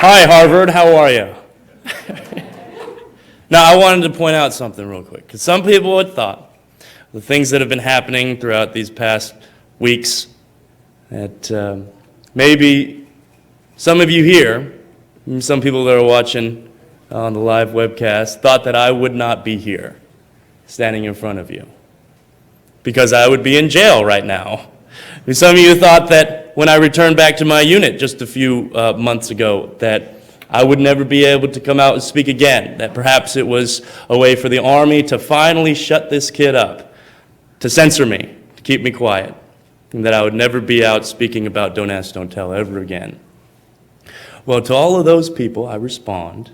Hi, Harvard. How are you? Now, I wanted to point out something real quick, because some people had thought the things that have been happening throughout these past weeks, that maybe some of you here, some people that are watching on the live webcast, thought that I would not be here, standing in front of you, because I would be in jail right now. And some of you thought that when I returned back to my unit just a few months ago, that I would never be able to come out and speak again, that perhaps it was a way for the Army to finally shut this kid up, to censor me, to keep me quiet, and that I would never be out speaking about Don't Ask, Don't Tell ever again. Well, to all of those people, I respond,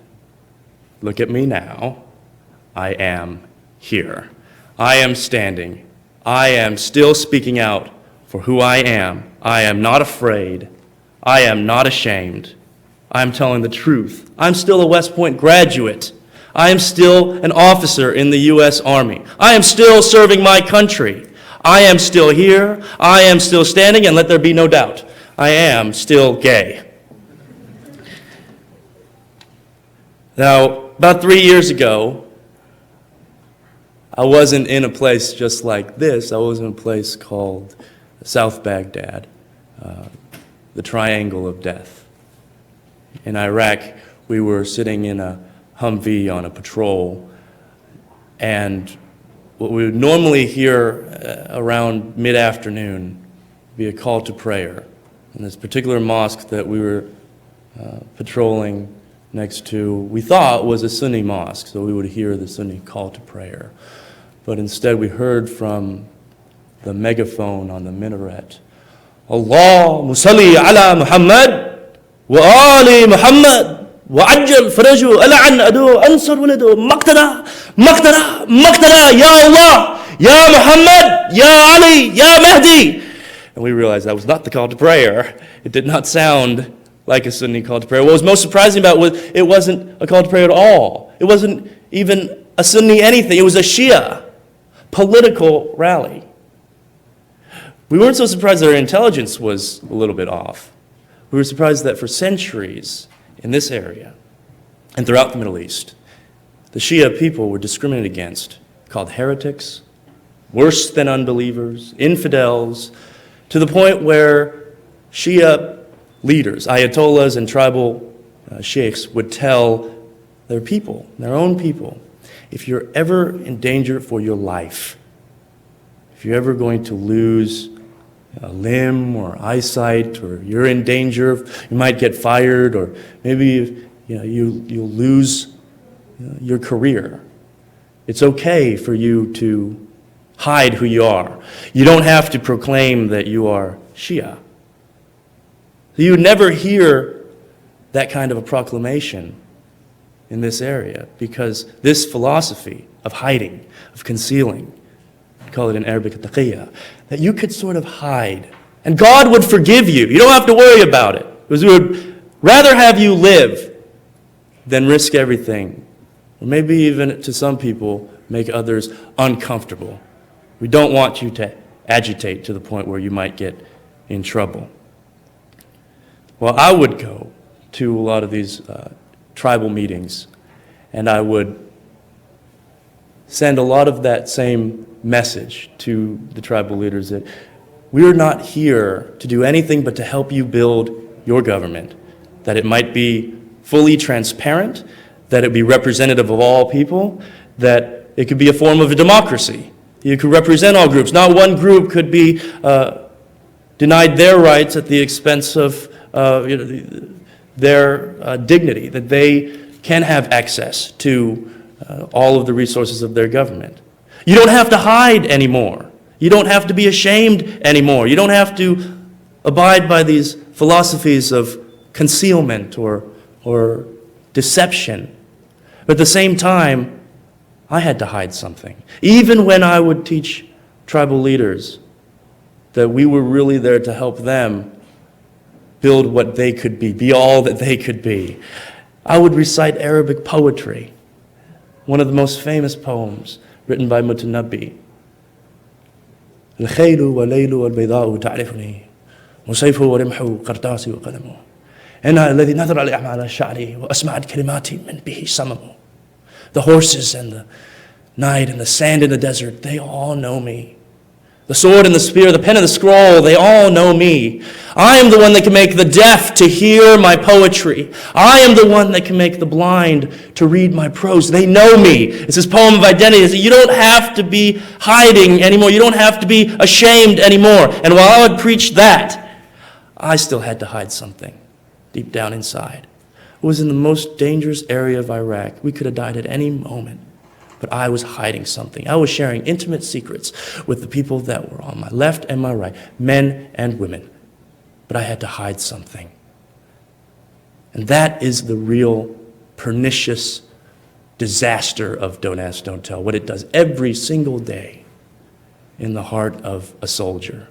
look at me now. I am here. I am standing. I am still speaking out for who I am. I am not afraid. I am not ashamed. I am telling the truth. I'm still a West Point graduate. I am still an officer in the U.S. Army. I am still serving my country. I am still here. I am still standing, and let there be no doubt, I am still gay. Now, about 3 years ago, I wasn't in a place just like this. I was in a place called South Baghdad, the Triangle of Death. In Iraq, we were sitting in a Humvee on a patrol, and what we would normally hear around mid-afternoon would be a call to prayer. In this particular mosque that we were patrolling next to, we thought was a Sunni mosque, so we would hear the Sunni call to prayer. But instead we heard from the megaphone on the minaret, Allahumma salli ala Muhammad wa ali Muhammad wa ajjal faraju al'an adu ansar waladu maqtada maqtada maqtada ya Allah ya Muhammad ya Ali ya Mahdi. And we realized that was not the call to prayer. It did not sound like a Sunni call to prayer. What was most surprising about it was it wasn't a call to prayer at all. It wasn't even a Sunni anything. It was a Shia political rally. We weren't so surprised that our intelligence was a little bit off. We were surprised that for centuries in this area and throughout the Middle East, the Shia people were discriminated against, called heretics, worse than unbelievers, infidels, to the point where Shia leaders, ayatollahs and tribal sheikhs would tell their people, their own people, if you're ever in danger for your life, if you're ever going to lose a limb or eyesight, or you're in danger, you might get fired, or maybe you'll lose your career. It's okay for you to hide who you are. You don't have to proclaim that you are Shia. You would never hear that kind of a proclamation in this area, because this philosophy of hiding, of concealing, we call it in Arabic taqiyya, that you could sort of hide, and God would forgive you. You don't have to worry about it, because we would rather have you live than risk everything, or maybe even to some people, make others uncomfortable. We don't want you to agitate to the point where you might get in trouble. Well, I would go to a lot of these tribal meetings, and I would send a lot of that same message to the tribal leaders that we're not here to do anything but to help you build your government, that it might be fully transparent, that it be representative of all people, that it could be a form of a democracy. You could represent all groups. Not one group could be denied their rights at the expense of their dignity, that they can have access to all of the resources of their government. You don't have to hide anymore. You don't have to be ashamed anymore. You don't have to abide by these philosophies of concealment or deception. But at the same time, I had to hide something. Even when I would teach tribal leaders that we were really there to help them build what they could be all that they could be, I would recite Arabic poetry, one of the most famous poems written by Mutanabbi. الخيل والليل والبيضاء تعرفني وسيف ورمح قرطاس وقلمه. الذي نظر لأعمال شعري وأسمعت كلمات من به صمم. The horses and the night and the sand in the desert, they all know me. The sword and the spear, the pen and the scroll, they all know me. I am the one that can make the deaf to hear my poetry. I am the one that can make the blind to read my prose. They know me. It's this poem of identity. It's that you don't have to be hiding anymore. You don't have to be ashamed anymore. And while I would preach that, I still had to hide something deep down inside. It was in the most dangerous area of Iraq. We could have died at any moment. But I was hiding something. I was sharing intimate secrets with the people that were on my left and my right, men and women. But I had to hide something. And that is the real pernicious disaster of Don't Ask, Don't Tell, what it does every single day in the heart of a soldier.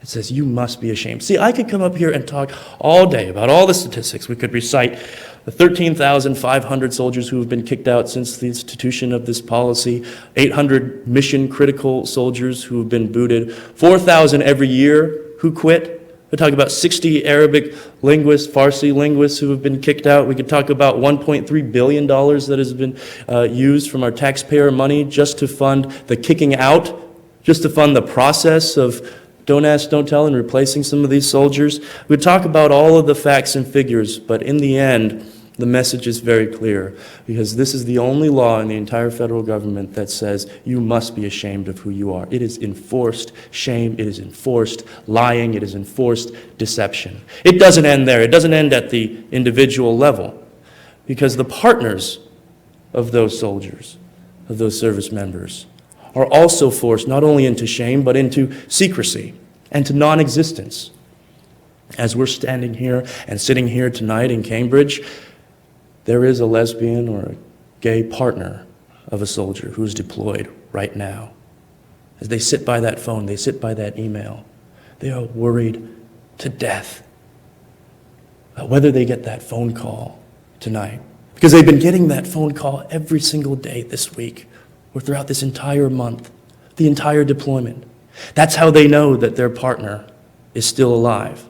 It says, you must be ashamed. See, I could come up here and talk all day about all the statistics. We could recite the 13,500 soldiers who have been kicked out since the institution of this policy, 800 mission-critical soldiers who have been booted, 4,000 every year who quit. We talk about 60 Arabic linguists, Farsi linguists who have been kicked out. We could talk about $1.3 billion that has been used from our taxpayer money just to fund the kicking out, just to fund the process of Don't Ask, Don't Tell, and replacing some of these soldiers. We talk about all of the facts and figures, but in the end, the message is very clear, because this is the only law in the entire federal government that says you must be ashamed of who you are. It is enforced shame, it is enforced lying, it is enforced deception. It doesn't end there. It doesn't end at the individual level, because the partners of those soldiers, of those service members, are also forced not only into shame, but into secrecy and to non-existence. As we're standing here and sitting here tonight in Cambridge, there is a lesbian or a gay partner of a soldier who's deployed right now. As they sit by that phone, they sit by that email, they are worried to death about whether they get that phone call tonight. Because they've been getting that phone call every single day this week, or throughout this entire month, the entire deployment. That's how they know that their partner is still alive,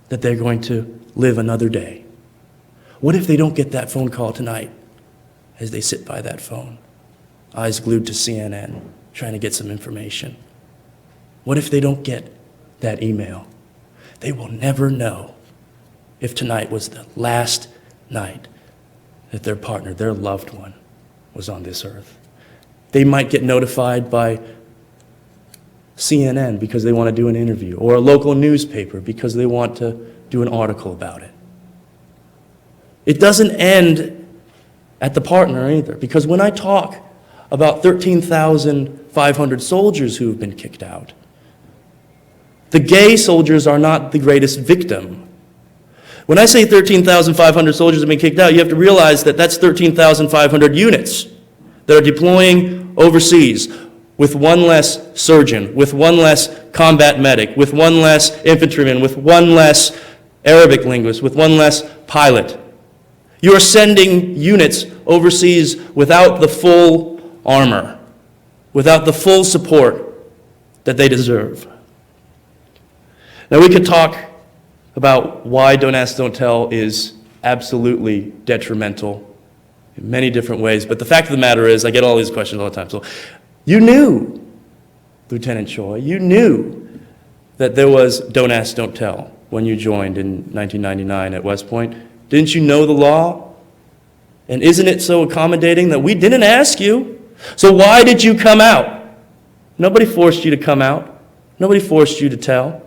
that they're going to live another day. What if they don't get that phone call tonight as they sit by that phone, eyes glued to CNN, trying to get some information? What if they don't get that email? They will never know if tonight was the last night that their partner, their loved one, was on this earth. They might get notified by CNN because they want to do an interview, or a local newspaper because they want to do an article about it. It doesn't end at the partner either, because when I talk about 13,500 soldiers who have been kicked out, the gay soldiers are not the greatest victim. When I say 13,500 soldiers have been kicked out, you have to realize that that's 13,500 units that are deploying overseas with one less surgeon, with one less combat medic, with one less infantryman, with one less Arabic linguist, with one less pilot. You are sending units overseas without the full armor, without the full support that they deserve. Now we could talk about why Don't Ask, Don't Tell is absolutely detrimental in many different ways, but the fact of the matter is, I get all these questions all the time. So you knew, Lieutenant Choi, you knew that there was Don't Ask, Don't Tell when you joined in 1999 at West Point. Didn't you know the law? And isn't it so accommodating that we didn't ask you? So why did you come out? Nobody forced you to come out. Nobody forced you to tell.